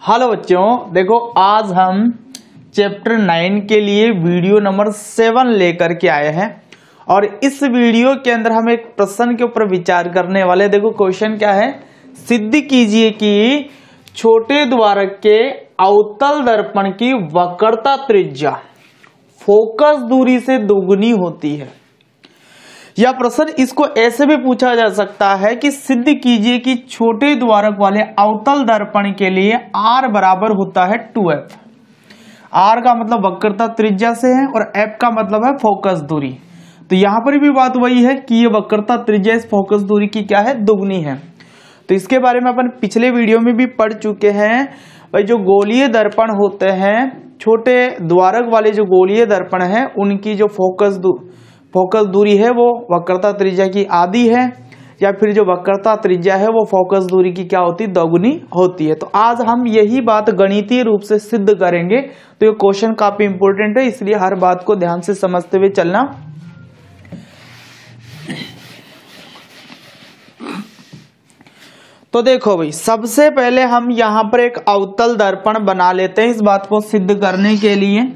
Hello बच्चों, देखो आज हम चैप्टर 9 के लिए वीडियो नंबर 7 लेकर के आए हैं और इस वीडियो के अंदर हम एक प्रश्न के ऊपर विचार करने वाले। देखो क्वेश्चन क्या है, सिद्ध कीजिए कि छोटे द्वारक के अवतल दर्पण की वक्रता त्रिज्या फोकस दूरी से दोगुनी होती है। यह प्रश्न इसको ऐसे भी पूछा जा सकता है कि सिद्ध कीजिए कि छोटे द्वारक वाले अवतल दर्पण के लिए R बराबर होता है 2f। R का मतलब वक्रता त्रिज्या से है और f का मतलब है फोकस दूरी। तो यहां पर भी बात वही है कि ये वक्रता त्रिज्या इस फोकस दूरी की क्या है, दुगनी है। तो इसके बारे में अपन पिछले वीडियो में भी पढ़ चुके हैं। भाई जो गोलीय दर्पण होते हैं, छोटे द्वारक वाले जो गोलीय दर्पण है, उनकी जो फोकस दूरी है वो वक्रता त्रिज्या की आधी है, या फिर जो वक्रता त्रिज्या है वो फोकस दूरी की क्या होती है, दोगुनी होती है। तो आज हम यही बात गणितीय रूप से सिद्ध करेंगे। तो ये क्वेश्चन काफी इंपॉर्टेंट है, इसलिए हर बात को ध्यान से समझते हुए चलना। तो देखो भाई, सबसे पहले हम यहां पर एक अवतल दर्पण बना लेते हैं इस बात को सिद्ध करने के लिए।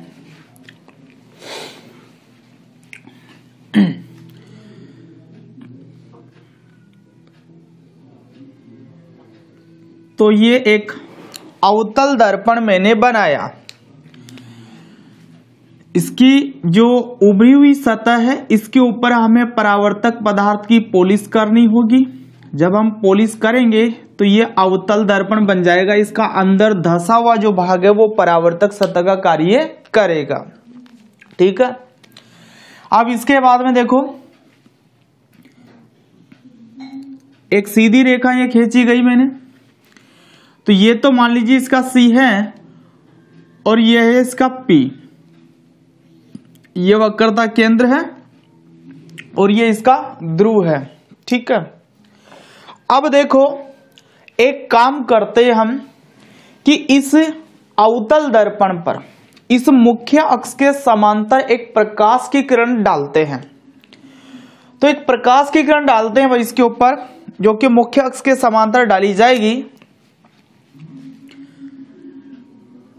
तो ये एक अवतल दर्पण मैंने बनाया। इसकी जो उभरी हुई सतह है, इसके ऊपर हमें परावर्तक पदार्थ की पॉलिश करनी होगी। जब हम पॉलिश करेंगे तो ये अवतल दर्पण बन जाएगा। इसका अंदर धंसा हुआ जो भाग है वो परावर्तक सतह का कार्य करेगा। ठीक है, अब इसके बाद में देखो, एक सीधी रेखा ये खींची गई मैंने। तो ये तो मान लीजिए इसका C है और ये है इसका P। ये वक्रता केंद्र है और ये इसका ध्रुव है। ठीक है, अब देखो एक काम करते हैं हम कि इस अवतल दर्पण पर इस मुख्य अक्ष के समांतर एक प्रकाश की किरण डालते हैं। तो एक प्रकाश की किरण डालते हैं इसके ऊपर, जो कि मुख्य अक्ष के समांतर डाली जाएगी।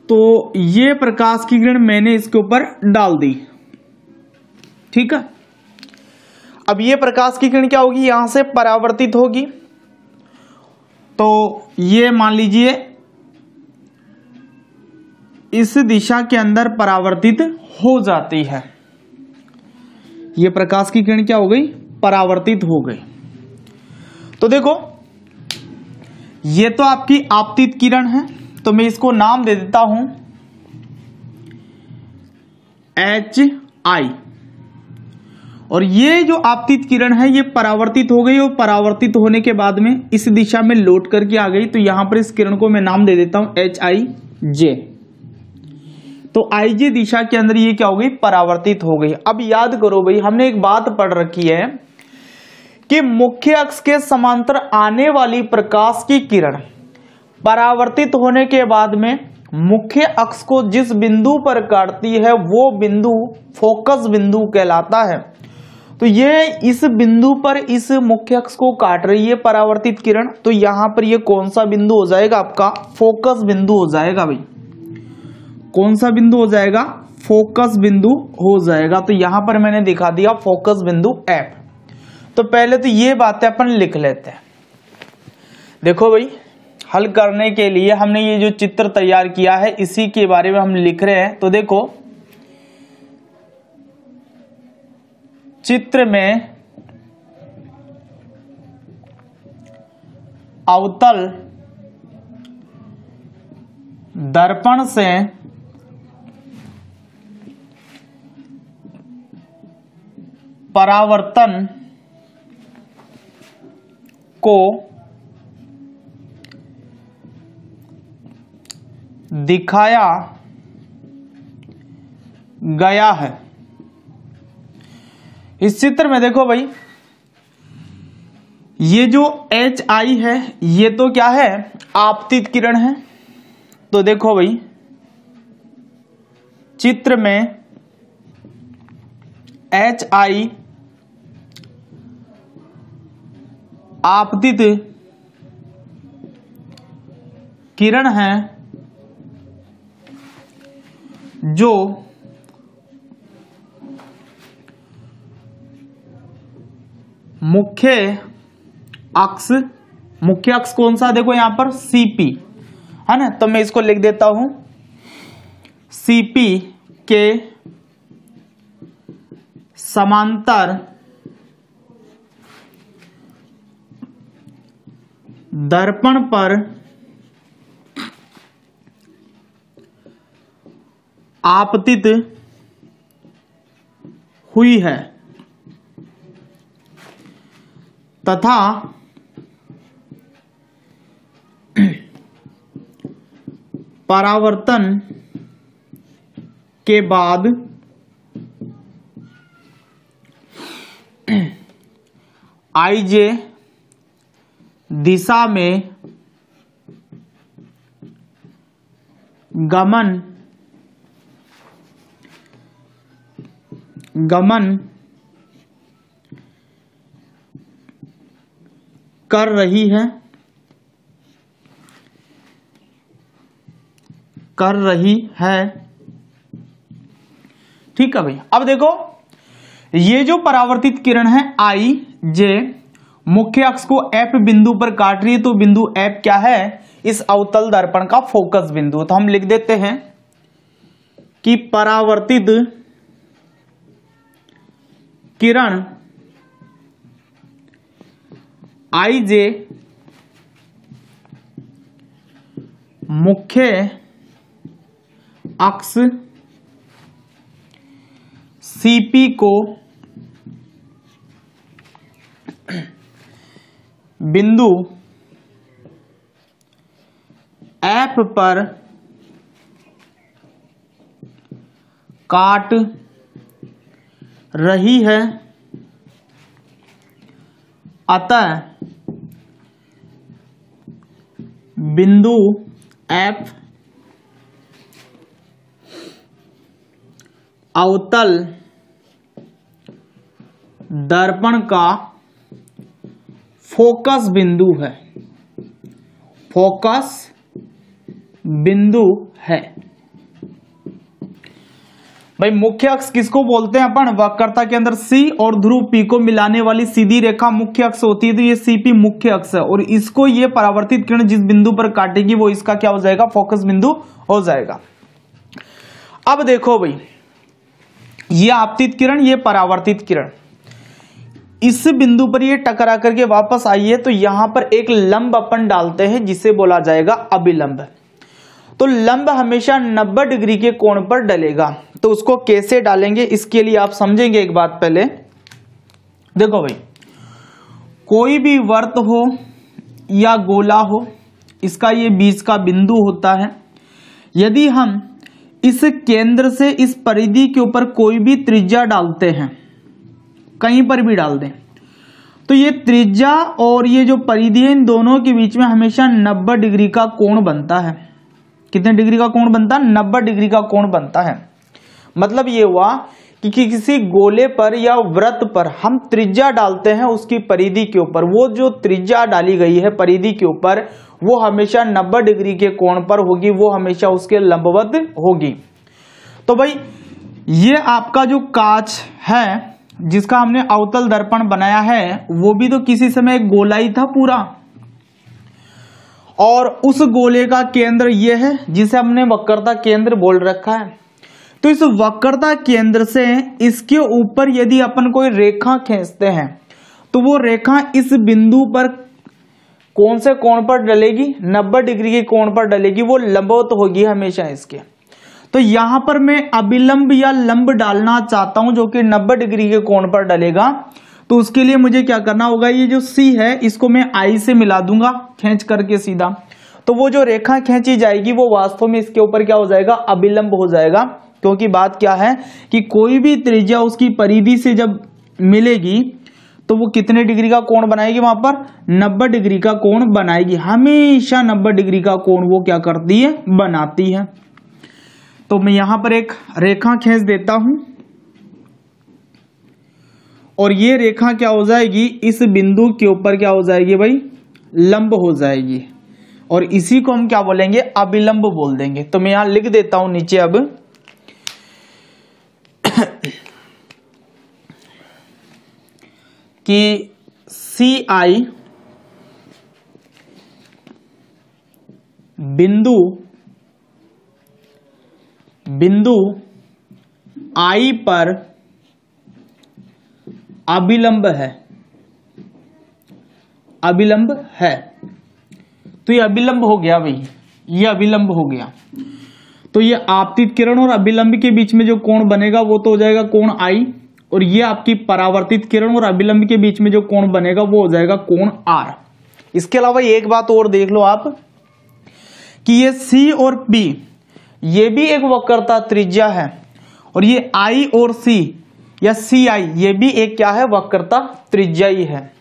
तो ये प्रकाश की किरण मैंने इसके ऊपर डाल दी। ठीक है, अब ये प्रकाश की किरण क्या होगी, यहां से परावर्तित होगी। तो ये मान लीजिए इस दिशा के अंदर परावर्तित हो जाती है। ये प्रकाश की किरण क्या हो गई, परावर्तित हो गई। तो देखो ये तो आपकी आपतित किरण है, तो मैं इसको नाम दे देता हूं HI। और ये जो आपतित किरण है ये परावर्तित हो गई और परावर्तित होने के बाद में इस दिशा में लौट करके आ गई। तो यहां पर इस किरण को मैं नाम दे देता हूं HIJ। तो IJ दिशा के अंदर ये क्या हो गई, परावर्तित हो गई। अब याद करो भाई, हमने एक बात पढ़ रखी है कि मुख्य अक्ष के समांतर आने वाली प्रकाश की किरण परावर्तित होने के बाद में मुख्य अक्ष को जिस बिंदु पर काटती है वो बिंदु फोकस बिंदु कहलाता है। तो ये इस बिंदु पर इस मुख्य अक्ष को काट रही है परावर्तित किरण। तो यहां पर ये कौन सा बिंदु हो जाएगा, आपका फोकस बिंदु हो जाएगा भाई। कौन सा बिंदु हो जाएगा, फोकस बिंदु हो जाएगा। तो यहां पर मैंने दिखा दिया फोकस बिंदु F। तो पहले तो ये बातें अपन लिख लेते हैं। देखो भाई, हल करने के लिए हमने ये जो चित्र तैयार किया है इसी के बारे में हम लिख रहे हैं। तो देखो चित्र में अवतल दर्पण से परावर्तन को दिखाया गया है। इस चित्र में देखो भाई, ये जो HI है ये तो क्या है, आपतित किरण है। तो देखो भाई चित्र में HI आपतित किरण है जो मुख्य अक्ष कौन सा, देखो यहां पर CP है ना, तो मैं इसको लिख देता हूं CP के समांतर दर्पण पर आपतित हुई है तथा परावर्तन के बाद IJ दिशा में गमन कर रही है। ठीक है भाई, अब देखो ये जो परावर्तित किरण है IJ मुख्य अक्ष को F बिंदु पर काट रही है, तो बिंदु F क्या है, इस अवतल दर्पण का फोकस बिंदु। तो हम लिख देते हैं कि परावर्तित किरण IJ मुख्य अक्ष CP को बिंदु F पर काट रही है, अतः बिंदु F अवतल दर्पण का फोकस बिंदु है, फोकस बिंदु है। भाई मुख्य अक्ष किसको बोलते हैं अपन, वक्रता के अंदर C और ध्रुव P को मिलाने वाली सीधी रेखा मुख्य अक्ष होती है, तो ये CP मुख्य अक्ष है, और इसको ये परावर्तित किरण जिस बिंदु पर काटेगी वो इसका क्या हो जाएगा, फोकस बिंदु हो जाएगा। अब देखो भाई, ये आपतित किरण, ये परावर्तित किरण इस बिंदु पर ये टकरा करके वापस आई है, तो यहां पर एक लंब अपन डालते हैं जिसे बोला जाएगा अभिलंब। तो लंब हमेशा 90 डिग्री के कोण पर डलेगा, तो उसको कैसे डालेंगे इसके लिए आप समझेंगे एक बात। पहले देखो भाई, कोई भी वर्त हो या गोला हो, इसका ये बीच का बिंदु होता है। यदि हम इस केंद्र से इस परिधि के ऊपर कोई भी त्रिज्या डालते हैं, कहीं पर भी डाल दें, तो ये त्रिज्या और ये जो परिधि है इन दोनों के बीच में हमेशा 90 डिग्री का कोण बनता है। कितने डिग्री का कोण बनता है, 90 डिग्री का कोण बनता है। मतलब ये हुआ कि किसी गोले पर या वृत्त पर हम त्रिज्या डालते हैं उसकी परिधि के ऊपर, वो जो त्रिज्या डाली गई है परिधि के ऊपर वो हमेशा 90 डिग्री के कोण पर होगी, वो हमेशा उसके लंबवत होगी। तो भाई ये आपका जो कांच है जिसका हमने अवतल दर्पण बनाया है, वो भी तो किसी समय एक गोला ही था पूरा, और उस गोले का केंद्र ये है जिसे हमने वक्रता केंद्र बोल रखा है। तो इस वक्रता केंद्र से इसके ऊपर यदि अपन कोई रेखा खींचते हैं, तो वो रेखा इस बिंदु पर कौन से कोण पर डलेगी, 90 डिग्री के कोण पर डलेगी, वो लंबवत होगी हमेशा इसके। तो यहां पर मैं अभिलंब या लंब डालना चाहता हूं जो कि 90 डिग्री के कोण पर डलेगा, तो उसके लिए मुझे क्या करना होगा, ये जो C है इसको मैं I से मिला दूंगा खींच करके सीधा, तो वो जो रेखा खींची जाएगी वो वास्तव में इसके ऊपर क्या हो जाएगा, अभिलंब हो जाएगा। क्योंकि बात क्या है कि कोई भी त्रिज्या उसकी परिधि से जब मिलेगी तो वो कितने डिग्री का कोण बनाएगी, वहां पर 90 डिग्री का कोण बनाएगी, हमेशा 90 डिग्री का कोण वो क्या करती है, बनाती है। तो मैं यहां पर एक रेखा खींच देता हूं और ये रेखा क्या हो जाएगी, इस बिंदु के ऊपर क्या हो जाएगी भाई, लंब हो जाएगी, और इसी को हम क्या बोलेंगे, अभिलंब बोल देंगे। तो मैं यहां लिख देता हूं नीचे अब कि सी आई बिंदु आई पर अभिलंब है, तो ये अभिलंब हो गया भाई, ये अभिलंब हो गया। तो ये आपतित किरण और अभिलंब के बीच में जो कोण बनेगा वो तो हो जाएगा कोण आई, और ये आपकी परावर्तित किरण और अभिलंब के बीच में जो कोण बनेगा वो हो जाएगा कोण आर। इसके अलावा एक बात और देख लो आप कि ये सी और पी ये भी एक वक्रता त्रिज्या है, और ये आई और सी या सी आई ये भी एक क्या है, वक्रता त्रिज्या ही है,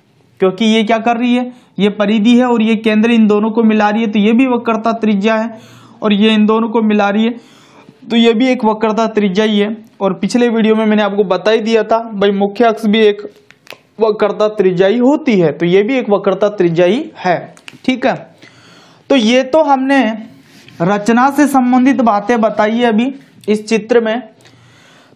क्योंकि ये क्या कर रही है, ये परिधि है और ये केंद्र इन दोनों को मिला रही है, तो ये भी वक्रता त्रिज्या है, और ये इन दोनों को मिला रही है तो ये भी एक वक्रता त्रिज्या ही है। और पिछले वीडियो में मैंने आपको बता ही दिया था भाई मुख्य अक्ष भी एक वक्रता त्रिज्या ही होती है, तो ये भी एक वक्रता त्रिज्या ही है। ठीक है, तो ये तो हमने रचना से संबंधित बातें बताई है अभी इस चित्र में,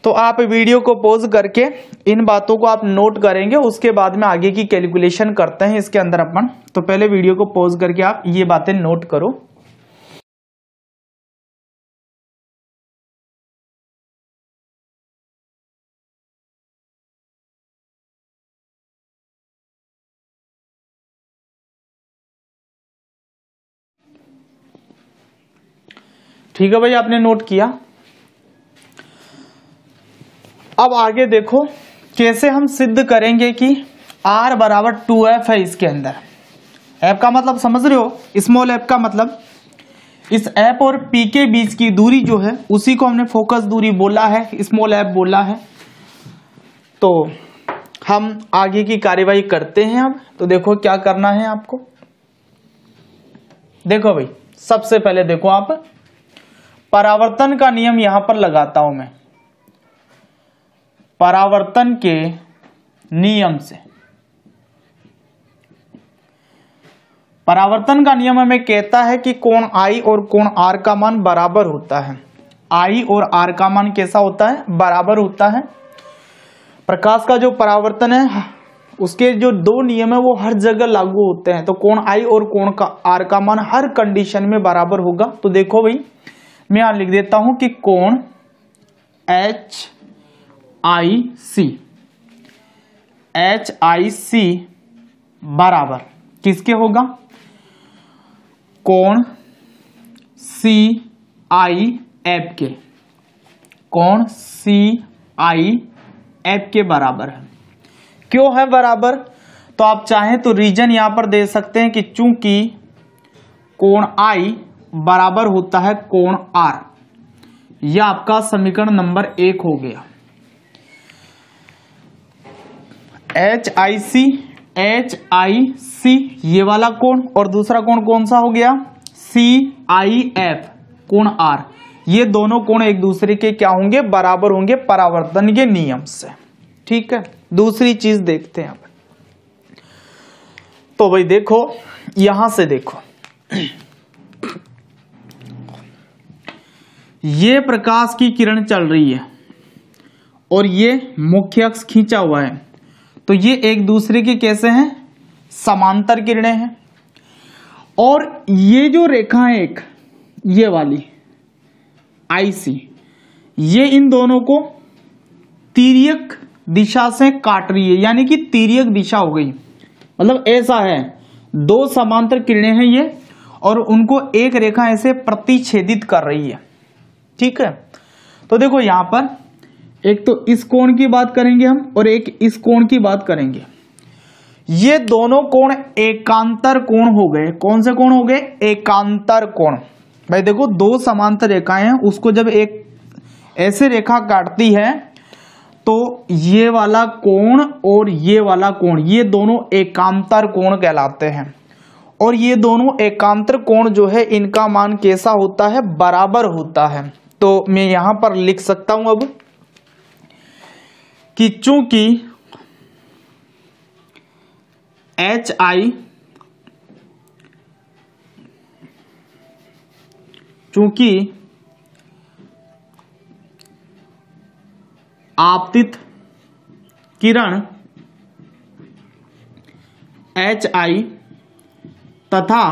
तो आप वीडियो को पॉज करके इन बातों को आप नोट करेंगे, उसके बाद में आगे की कैलकुलेशन करते हैं इसके अंदर अपन। तो पहले वीडियो को पॉज करके आप ये बातें नोट करो। ठीक है भाई, आपने नोट किया। अब आगे देखो कैसे हम सिद्ध करेंगे कि r बराबर 2f है इसके अंदर। f का मतलब समझ रहे हो, स्मॉल f का मतलब इस f और p के बीच की दूरी जो है उसी को हमने फोकस दूरी बोला है, स्मॉल f बोला है। तो हम आगे की कार्यवाही करते हैं अब। तो देखो क्या करना है आपको, देखो भाई सबसे पहले देखो आप परावर्तन का नियम यहां पर लगाता हूं मैं। परावर्तन के नियम से, परावर्तन का नियम हमें कहता है कि कोण आई और कोण आर का मान बराबर होता है। आई और आर का मान कैसा होता है, बराबर होता है। प्रकाश का जो परावर्तन है उसके जो दो नियम है वो हर जगह लागू होते हैं, तो कोण आई और कोण का आर का मान हर कंडीशन में बराबर होगा। तो देखो भाई मैं यहां लिख देता हूं कि कोण एच आई सी बराबर किसके होगा, कोण सी आई एफ के, कोण सी आई एफ के बराबर है। क्यों है बराबर, तो आप चाहें तो रीजन यहां पर दे सकते हैं कि चूंकि कोण आई बराबर होता है कोण आर, यह आपका समीकरण नंबर 1 हो गया। एच आई सी ये वाला कोण, और दूसरा कोण कौन सा हो गया, सी आई एफ कोण आर, ये दोनों कोण एक दूसरे के क्या होंगे, बराबर होंगे परावर्तन के नियम से। ठीक है, दूसरी चीज देखते हैं अब। तो भाई देखो यहां से देखो ये प्रकाश की किरण चल रही है और ये मुख्य अक्ष खींचा हुआ है, तो ये एक दूसरे के कैसे हैं, समांतर किरणें हैं। और ये जो रेखा है एक ये वाली आईसी, ये इन दोनों को तिर्यक दिशा से काट रही है, यानी कि तिर्यक दिशा हो गई। मतलब ऐसा है, दो समांतर किरणें हैं ये और उनको एक रेखा ऐसे प्रतिच्छेदित कर रही है। ठीक है, तो देखो यहां पर एक तो इस कोण की बात करेंगे हम और एक इस कोण की बात करेंगे। ये दोनों कोण एकांतर कोण हो गए। कौन से कोण हो गए, एकांतर कोण। भाई देखो दो समांतर रेखाएं हैं, उसको जब एक ऐसे रेखा काटती है तो ये वाला कोण और ये वाला कोण, ये दोनों एकांतर कोण कहलाते हैं। और ये दोनों एकांतर कोण जो है इनका मान कैसा होता है, बराबर होता है। तो मैं यहां पर लिख सकता हूं अब कि चूंकि एच आई, चूंकि आपतित किरण HI तथा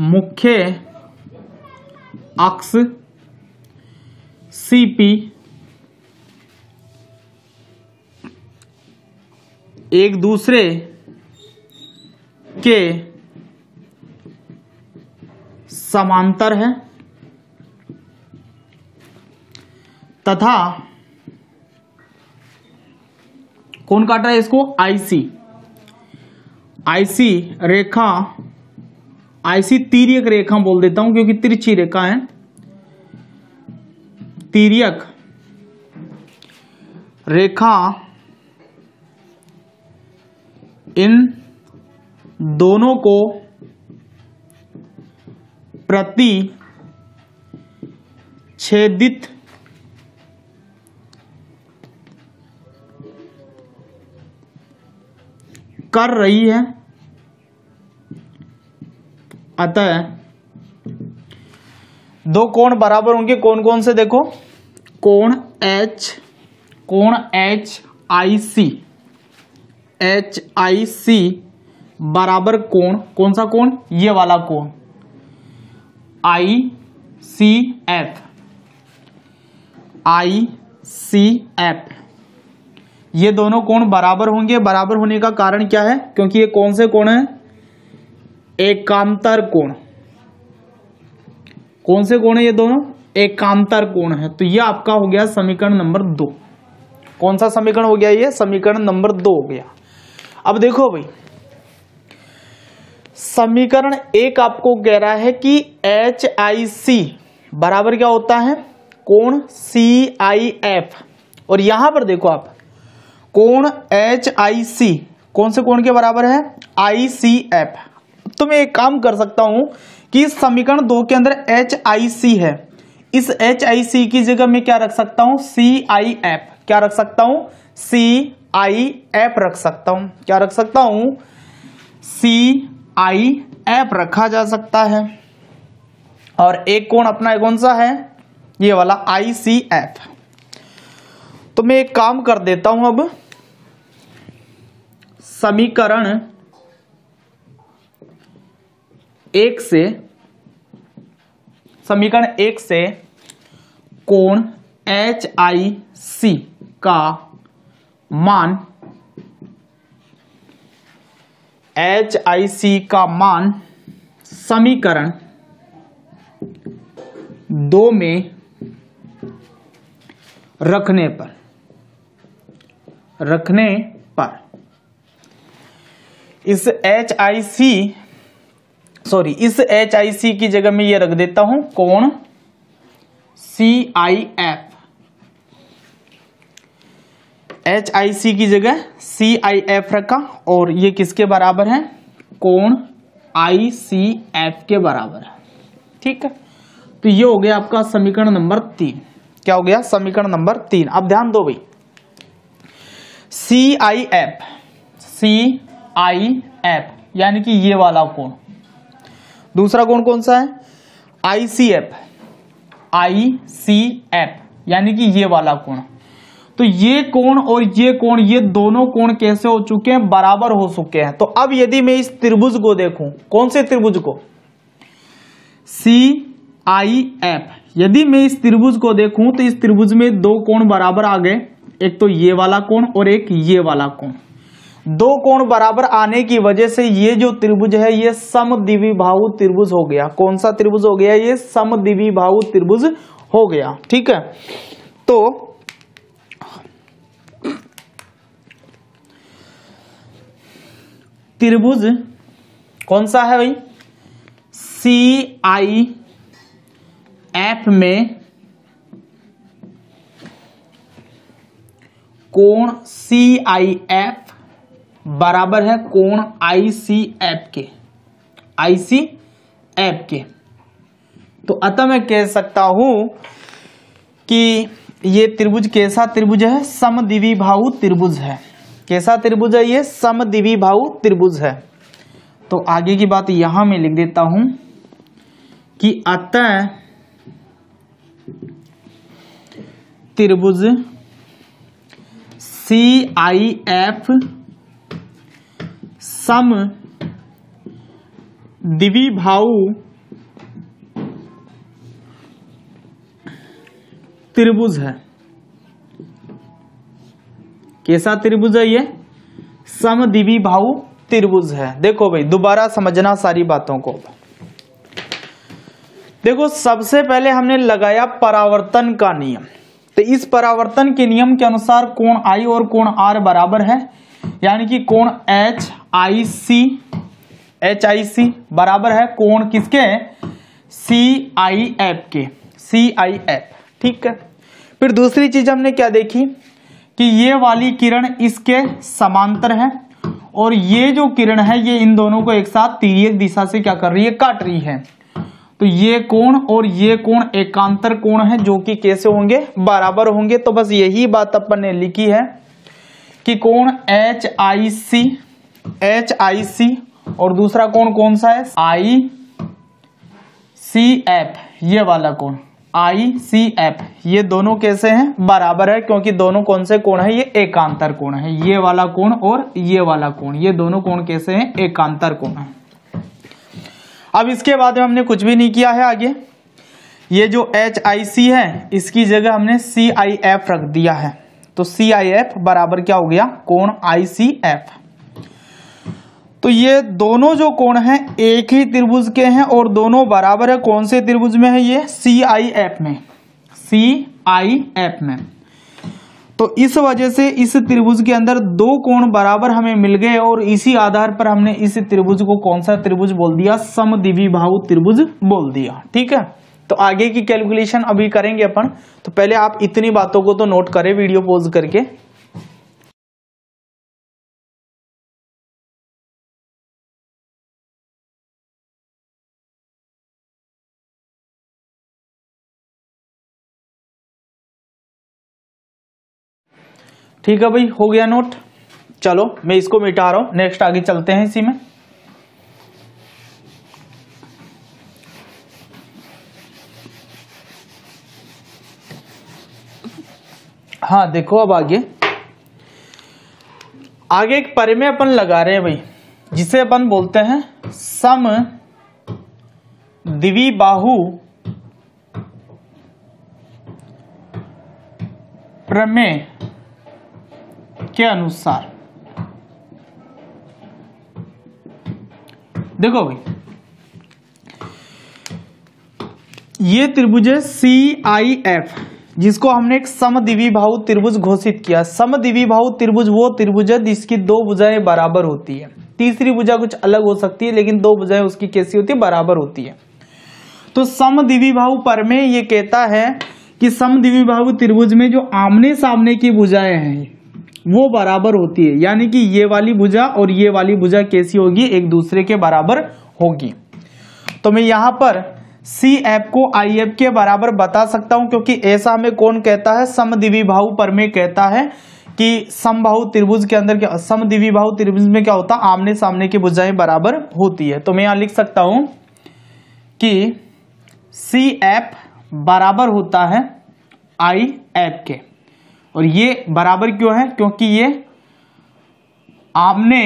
मुख्य अक्ष CP एक दूसरे के समांतर है तथा कौन काट रहा है इसको? IC रेखा, IC तिर्यक रेखा बोल देता हूं क्योंकि तिरछी रेखा है। तिर्यक रेखा इन दोनों को प्रतिच्छेदित कर रही है। अतः दो कोण बराबर होंगे। कौन कौन से? देखो, कोण HIC बराबर कोण, कौन सा कोण? ये वाला कोण ICF। ये दोनों कोण बराबर होंगे। बराबर होने का कारण क्या है? क्योंकि ये कौन से कोण है? एकांतर कोण। कौन से कोण है ये दोनों? एकांतर कोण है। तो ये आपका हो गया समीकरण नंबर 2। कौन सा समीकरण हो गया? ये समीकरण नंबर 2 हो गया। अब देखो भाई, समीकरण 1 आपको कह रहा है कि HIC बराबर क्या होता है? कोण CIF। और यहां पर देखो आप, कोण HIC कौन से कोण के बराबर है? ICF। तो मैं एक काम कर सकता हूं कि इस समीकरण 2 के अंदर HIC है, इस HIC की जगह मैं क्या रख सकता हूं? CIF। क्या रख सकता हूं? CIF रख सकता हूं। क्या रख सकता हूं? CIF रखा जा सकता है। और एक कोण अपना कौन सा है? ये वाला ICF। तो मैं एक काम कर देता हूं, अब समीकरण 1 से कोण HIC का मान, समीकरण 2 में रखने पर इस HIC की जगह में ये रख देता हूं कोण CIF। HIC की जगह CIF रखा और ये किसके बराबर है? कोण ICF के बराबर है। ठीक है, तो ये हो गया आपका समीकरण नंबर 3। क्या हो गया? समीकरण नंबर 3। अब ध्यान दो भाई, CIF यानी कि ये वाला कोण। दूसरा कोण कौन सा है? ICF यानी कि ये वाला कोण। तो ये कोण और ये कोण, ये दोनों कोण कैसे हो चुके हैं? बराबर हो चुके हैं। तो अब यदि मैं इस त्रिभुज को देखूं, कौन से त्रिभुज को? CIF। यदि मैं इस त्रिभुज को देखूं तो इस त्रिभुज में दो कोण बराबर आ गए, एक तो ये वाला कोण और एक ये वाला कोण। दो कोण बराबर आने की वजह से ये जो त्रिभुज है ये समद्विबाहु त्रिभुज हो गया। कौन सा त्रिभुज हो गया? ये समद्विबाहु त्रिभुज हो गया। ठीक है, तो त्रिभुज कौन सा है भाई? CIF में कोण CIF बराबर है कोण ICF के। तो अतः मैं कह सकता हूं कि ये त्रिभुज कैसा त्रिभुज है? समद्विबाहु त्रिभुज है। कैसा त्रिभुज है ये? समद्विबाहु त्रिभुज है। तो आगे की बात यहां मैं लिख देता हूं कि अतः त्रिभुज CIF सम द्विबाहु त्रिभुज है। कैसा त्रिभुज है ये? समद्विबाहु त्रिभुज है। देखो भाई दोबारा समझना सारी बातों को। देखो सबसे पहले हमने लगाया परावर्तन का नियम। तो इस परावर्तन के नियम के अनुसार कोण I और कोण R बराबर है, यानी कि कोण HIC बराबर है कोण किसके? CIF के। CIF, ठीक है। फिर दूसरी चीज हमने क्या देखी कि ये वाली किरण इसके समांतर है और ये जो किरण है ये इन दोनों को एक साथ तिर्यक दिशा से क्या कर रही है? काट रही है। तो ये कोण और ये कोण एकांतर कोण है जो कि कैसे होंगे? बराबर होंगे। तो बस यही बात अपन ने लिखी है कि कोण HIC और दूसरा कोण कौन सा है? ICF, ये वाला कोण ICF, ये दोनों कैसे हैं? बराबर है, क्योंकि दोनों कौन से कोण है? ये एकांतर कोण है। ये वाला कोण और ये वाला कोण, ये दोनों कोण कैसे हैं? एकांतर कोण है। अब इसके बाद में हमने कुछ भी नहीं किया है आगे। ये जो HIC है इसकी जगह हमने CIF रख दिया है। तो CIF बराबर क्या हो गया? कोण ICF। तो ये दोनों जो कोण हैं एक ही त्रिभुज के हैं और दोनों बराबर है। कौन से त्रिभुज में है? ये CIF में। CIF में। तो इस वजह से इस त्रिभुज के अंदर दो कोण बराबर हमें मिल गए और इसी आधार पर हमने इस त्रिभुज को कौन सा त्रिभुज बोल दिया? समद्विबाहु त्रिभुज बोल दिया। ठीक है। तो आगे की कैलकुलेशन अभी करेंगे अपन। तो पहले आप इतनी बातों को तो नोट करें वीडियो पॉज करके। ठीक है भाई, हो गया नोट। चलो मैं इसको मिटा रहा हूं, नेक्स्ट आगे चलते हैं इसी में। हाँ देखो अब आगे एक परिमेय अपन लगा रहे हैं भाई, जिसे अपन बोलते हैं समद्विबाहु प्रमेय के अनुसार। देखो भाई ये त्रिभुज है CIF, जिसको हमने एक समद्विबाहु त्रिभुज घोषित किया। समद्विबाहु त्रिभुज वो त्रिभुज है जिसकी दो भुजाएं बराबर होती है। तीसरी भुजा कुछ अलग हो सकती है, लेकिन दो भुजाएं उसकी कैसी होती है? बराबर होती है। तो समद्विबाहु प्रमेय ये कहता है कि समद्विबाहु त्रिभुज में जो आमने सामने की भुजाएं हैं वो बराबर होती है, यानी कि ये वाली भुजा और ये वाली भुजा कैसी होगी? एक दूसरे के बराबर होगी। तो मैं यहां पर CF को IF के बराबर बता सकता हूं, क्योंकि ऐसा हमें कौन कहता है? समद्विबाहु प्रमेय कहता है कि समबाहु त्रिभुज के अंदर क्या, समद्विबाहु त्रिभुज में क्या होता है? आमने सामने की भुजाएं बराबर होती है। तो मैं यहां लिख सकता हूं कि CF बराबर होता है IF के। और ये बराबर क्यों है? क्योंकि ये आमने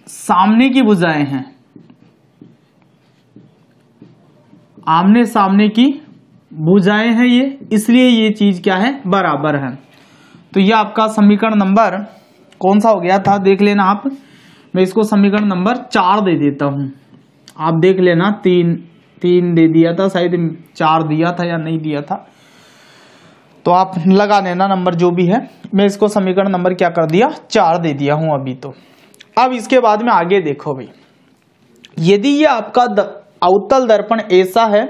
सामने की भुजाएं हैं, आमने सामने की भुजाएं हैं ये, इसलिए ये चीज क्या है? बराबर है। तो ये आपका समीकरण नंबर कौन सा हो गया था? देख लेना आप। मैं इसको समीकरण नंबर 4 दे देता हूं, आप देख लेना। 3 दे दिया था शायद, 4 दिया था या नहीं दिया था, तो आप लगा लेना नंबर जो भी है। मैं इसको समीकरण नंबर क्या कर दिया? 4 दे दिया हूं अभी। तो अब इसके बाद में आगे देखो भाई, यदि ये आपका अवतल दर्पण ऐसा है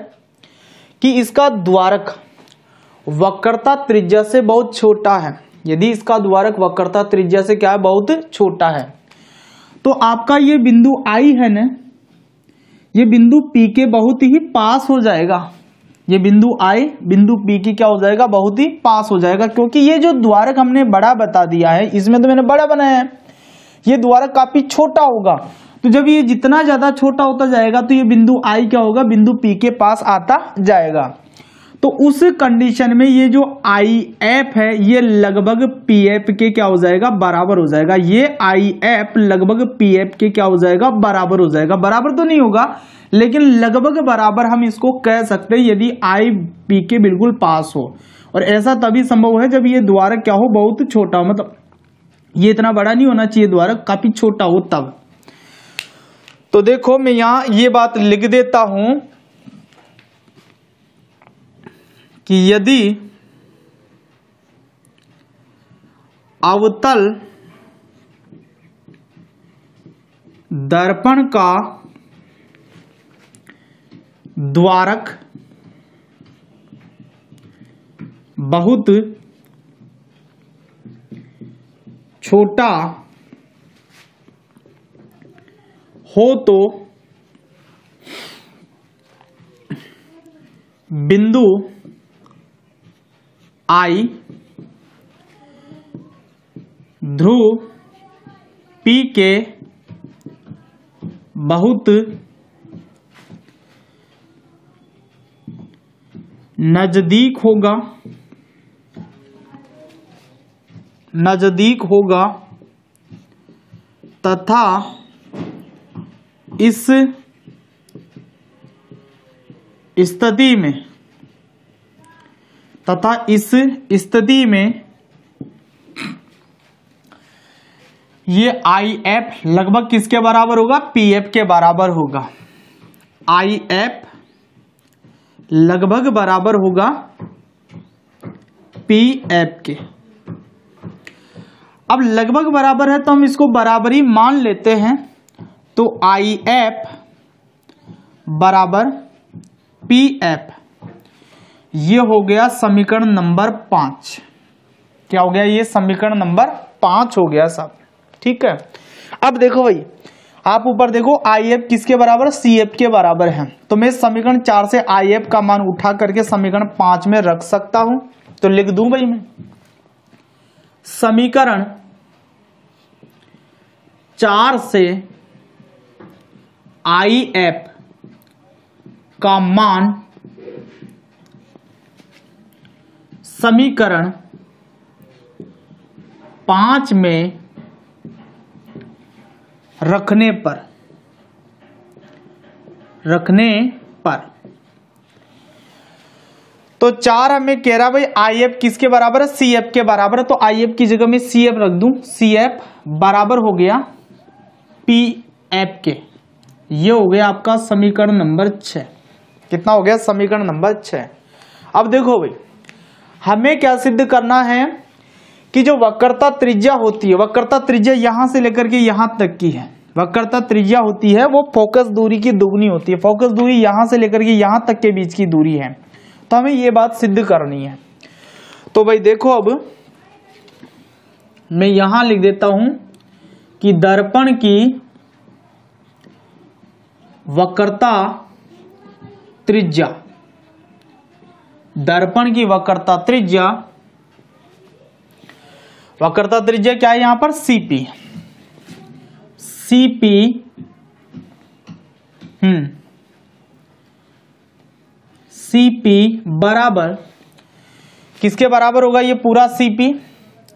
कि इसका द्वारक वक्रता त्रिज्या से बहुत छोटा है, यदि इसका द्वारक वक्रता त्रिज्या से क्या है? बहुत छोटा है, तो आपका ये बिंदु I है ना, ये बिंदु P के बहुत ही पास हो जाएगा। ये बिंदु I बिंदु P की क्या हो जाएगा? बहुत ही पास हो जाएगा, क्योंकि ये जो द्वारक हमने बड़ा बता दिया है, इसमें तो मैंने बड़ा बनाया है, ये द्वारक काफी छोटा होगा। तो जब ये जितना ज्यादा छोटा होता जाएगा तो ये बिंदु I क्या होगा? बिंदु P के पास आता जाएगा। तो उस कंडीशन में ये जो आई एफ है ये लगभग पी एफ के क्या हो जाएगा, बराबर हो जाएगा। ये आई एफ लगभग पी एफ के क्या हो जाएगा, बराबर हो जाएगा। बराबर तो नहीं होगा लेकिन लगभग बराबर हम इसको कह सकते हैं यदि आई पी के बिल्कुल पास हो। और ऐसा तभी संभव है जब ये द्वारक क्या हो, बहुत छोटा हो, मतलब ये इतना बड़ा नहीं होना चाहिए द्वारक, काफी छोटा हो तब। तो देखो मैं यहां ये बात लिख देता हूं कि यदि अवतल दर्पण का द्वारक बहुत छोटा हो तो बिंदु आई ध्रुव P के बहुत नजदीक होगा तथा इस स्थिति में ये आई एफ लगभग किसके बराबर होगा, पी एफ के बराबर होगा। आई एफ लगभग बराबर होगा पी एफ के। अब लगभग बराबर है तो हम इसको बराबरी मान लेते हैं। तो आई एफ बराबर पी एफ, ये हो गया समीकरण नंबर 5। क्या हो गया, ये समीकरण नंबर 5 हो गया साहब। ठीक है, अब देखो भाई, आप ऊपर देखो आई एफ किसके बराबर, सी एफ के बराबर है। तो मैं समीकरण 4 से आई एफ का मान उठा करके समीकरण 5 में रख सकता हूं। तो लिख दूं भाई मैं, समीकरण 4 से आई एफ का मान समीकरण 5 में रखने पर तो 4 हमें कह रहा भाई आई एफ किसके बराबर है, सी एफ के बराबर है। तो आई एफ की जगह में सी एफ रख दूं, सी एफ बराबर हो गया पी एफ के। ये हो गया आपका समीकरण नंबर 6। कितना हो गया, समीकरण नंबर 6। अब देखो भाई, हमें क्या सिद्ध करना है कि जो वक्रता त्रिज्या होती है, वक्रता त्रिज्या यहां से लेकर के यहां तक की है, वक्रता त्रिज्या होती है वो फोकस दूरी की दुगनी होती है। फोकस दूरी यहां से लेकर के यहां तक के बीच की दूरी है। तो हमें ये बात सिद्ध करनी है। तो भाई देखो, अब मैं यहां लिख देता हूं कि दर्पण की वक्रता त्रिज्या, दर्पण की वक्रता त्रिज्या क्या है यहां पर, सीपी। सीपी बराबर किसके बराबर होगा, ये पूरा सीपी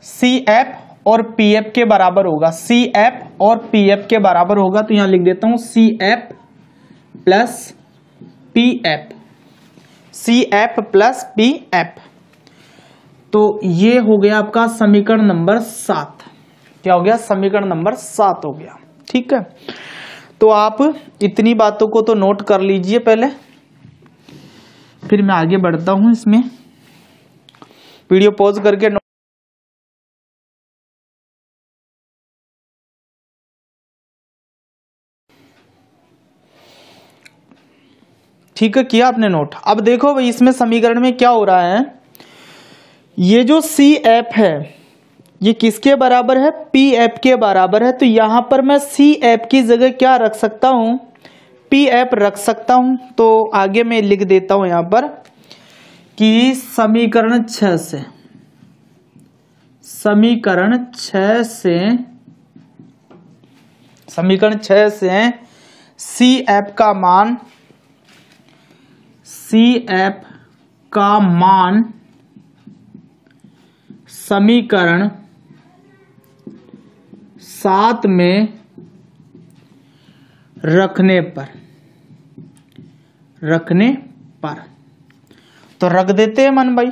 सी एफ और पी एफ के बराबर होगा। सी एफ और पी एफ के बराबर होगा। तो यहां लिख देता हूं C F plus P F, C F plus P F. तो ये हो गया आपका समीकरण नंबर 7। क्या हो गया, समीकरण नंबर 7 हो गया। ठीक है, तो आप इतनी बातों को तो नोट कर लीजिए पहले, फिर मैं आगे बढ़ता हूं इसमें। वीडियो पॉज करके ठीक है, किया आपने नोट। अब देखो भाई, इसमें समीकरण में क्या हो रहा है, ये जो सी एफ है ये किसके बराबर है, पी एफ के बराबर है। तो यहां पर मैं सी एफ की जगह क्या रख सकता हूं, पी एफ रख सकता हूं। तो आगे मैं लिख देता हूं यहां पर कि समीकरण 6 से सी एफ का मान, सी एफ का मान समीकरण 7 में रखने पर तो रख देते हैं मन भाई,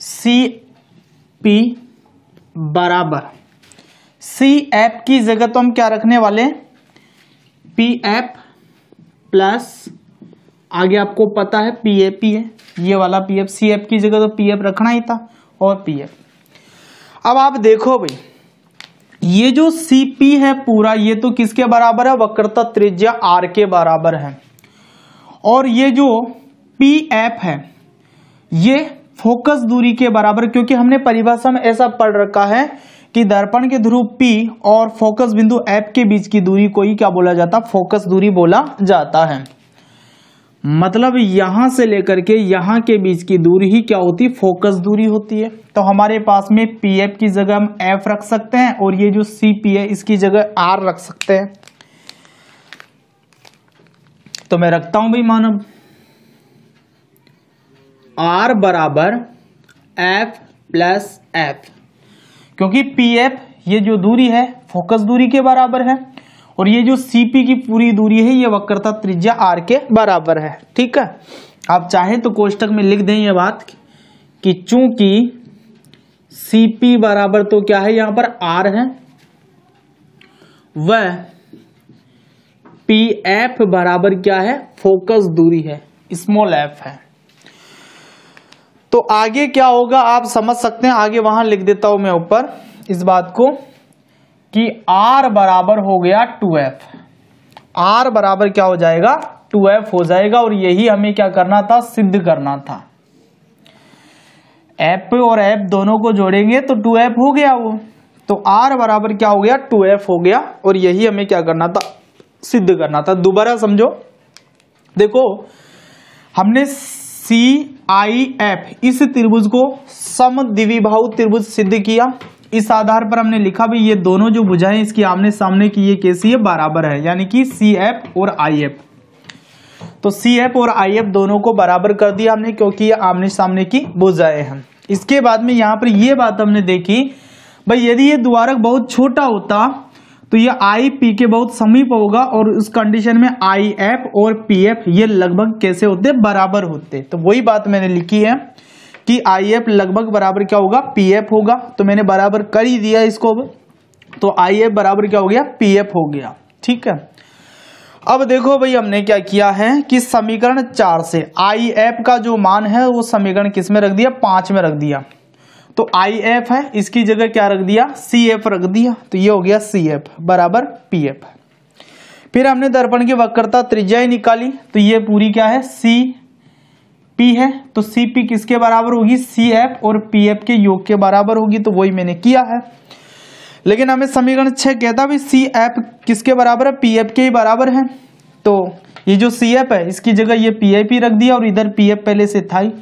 CP बराबर CF की जगह तो हम क्या रखने वाले हैं, PF प्लस आगे आपको पता है PAP है, ये वाला PF, CF की जगह तो PF रखना ही था और PF। अब आप देखो भाई, ये जो CP है पूरा, ये तो किसके बराबर है, वक्रता त्रिज्या R के बराबर है, और ये जो PF है ये फोकस दूरी के बराबर, क्योंकि हमने परिभाषा में ऐसा पढ़ रखा है कि दर्पण के ध्रुव P और फोकस बिंदु F के बीच की दूरी को ही क्या बोला जाता, फोकस दूरी बोला जाता है। मतलब यहां से लेकर के यहां के बीच की दूरी ही क्या होती, फोकस दूरी होती है। तो हमारे पास में PF की जगह हम F रख सकते हैं और ये जो CP है इसकी जगह R रख सकते हैं। तो मैं रखता हूं भाई मानव, R बराबर F प्लस F, क्योंकि PF ये जो दूरी है फोकस दूरी के बराबर है और ये जो CP की पूरी दूरी है ये वक्रता त्रिज्या R के बराबर है। ठीक है, आप चाहे तो कोष्टक में लिख दें ये बात कि चूंकि CP बराबर तो क्या है, यहां पर R है, वह PF बराबर क्या है, फोकस दूरी है, स्मॉल f है। तो आगे क्या होगा आप समझ सकते हैं, आगे वहां लिख देता हूं मैं ऊपर इस बात को कि R बराबर हो गया 2F, R बराबर क्या हो जाएगा, 2F हो जाएगा, और यही हमें क्या करना था, सिद्ध करना था। F और F दोनों को जोड़ेंगे तो 2F हो गया वो, तो R बराबर क्या हो गया, 2F हो गया, और यही हमें क्या करना था, सिद्ध करना था। दोबारा समझो, देखो हमने CIF इस त्रिभुज को समद्विबाहु त्रिभुज सिद्ध किया। इस आधार पर हमने लिखा भाई ये दोनों जो भुजाएं इसकी आमने सामने की ये कैसी है, बराबर है, यानी कि CF और IF। तो CF और IF दोनों को बराबर कर दिया हमने, क्योंकि ये आमने सामने की भुजाएं हैं। इसके बाद में यहाँ पर ये बात हमने देखी भाई, यदि ये द्वारक बहुत छोटा होता तो ये IP के बहुत समीप होगा, और उस कंडीशन में IF और PF ये लगभग कैसे होते, बराबर होते। तो वही बात मैंने लिखी है कि IF लगभग बराबर क्या होगा, PF होगा, तो मैंने बराबर कर ही दिया इसको। तो IF बराबर क्या हो गया, PF हो गया। ठीक है, अब देखो भाई हमने क्या किया है कि समीकरण 4 से IF का जो मान है वो समीकरण किस में रख दिया, 5 में रख दिया। तो IF है, इसकी जगह क्या रख दिया, CF रख दिया, तो ये हो गया CF बराबर PF। फिर हमने दर्पण की वक्रता त्रिज्या ही निकाली, तो ये पूरी क्या है, CP है, तो CP किसके बराबर होगी, CF और PF के योग के बराबर होगी, तो वही मैंने किया है। लेकिन हमें समीकरण 6 कहता भी CF किसके बराबर है, PF के ही बराबर है, तो ये जो CF है इसकी जगह ये PIP रख दिया, और इधर PF पहले से था ही,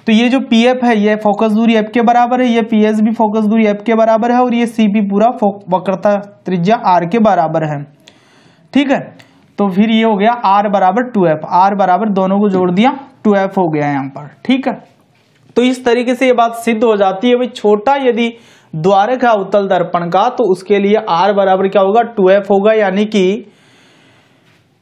तो ये जो PF है ये फोकस दूरी F के बराबर है, ये PS भी फोकस दूरी F के बराबर है, और ये CP पूरा वक्रता त्रिज्या R के बराबर है। ठीक है, तो फिर ये हो गया R बराबर 2F, R बराबर दोनों को जोड़ दिया 2F हो गया यहाँ पर। ठीक है, तो इस तरीके से ये बात सिद्ध हो जाती है भाई, छोटा यदि द्वारक है उत्तल दर्पण का तो उसके लिए R बराबर क्या होगा, 2F होगा, यानी कि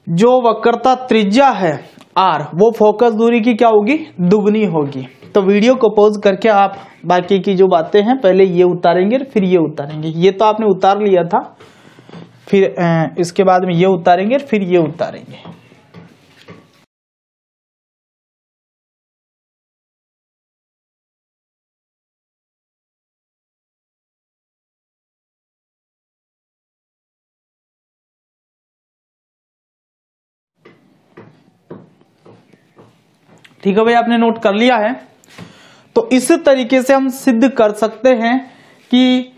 जो वक्रता त्रिज्या है R वो फोकस दूरी की क्या होगी, दुगनी होगी। तो वीडियो को पॉज करके आप बाकी की जो बातें हैं पहले ये उतारेंगे फिर ये उतारेंगे, ये तो आपने उतार लिया था, फिर इसके बाद में ये उतारेंगे फिर ये उतारेंगे। ठीक है भाई, आपने नोट कर लिया है। तो इस तरीके से हम सिद्ध कर सकते हैं कि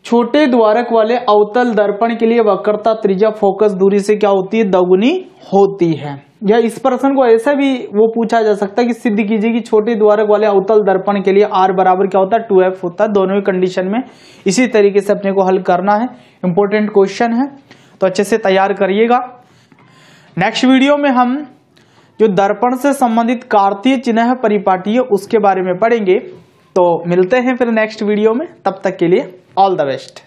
छोटे द्वारक वाले अवतल दर्पण के लिए वक्रता त्रिज्या फोकस दूरी से क्या होती है, दोगुनी होती है। या इस प्रश्न को ऐसा भी वो पूछा जा सकता है कि सिद्ध कीजिए कि छोटे द्वारक वाले अवतल दर्पण के लिए R बराबर क्या होता है, 2F होता है। दोनों ही कंडीशन में इसी तरीके से अपने को हल करना है, इंपॉर्टेंट क्वेश्चन है, तो अच्छे से तैयार करिएगा। नेक्स्ट वीडियो में हम जो दर्पण से संबंधित कार्तीय चिन्ह परिपाटी है उसके बारे में पढ़ेंगे। तो मिलते हैं फिर नेक्स्ट वीडियो में, तब तक के लिए ऑल द बेस्ट।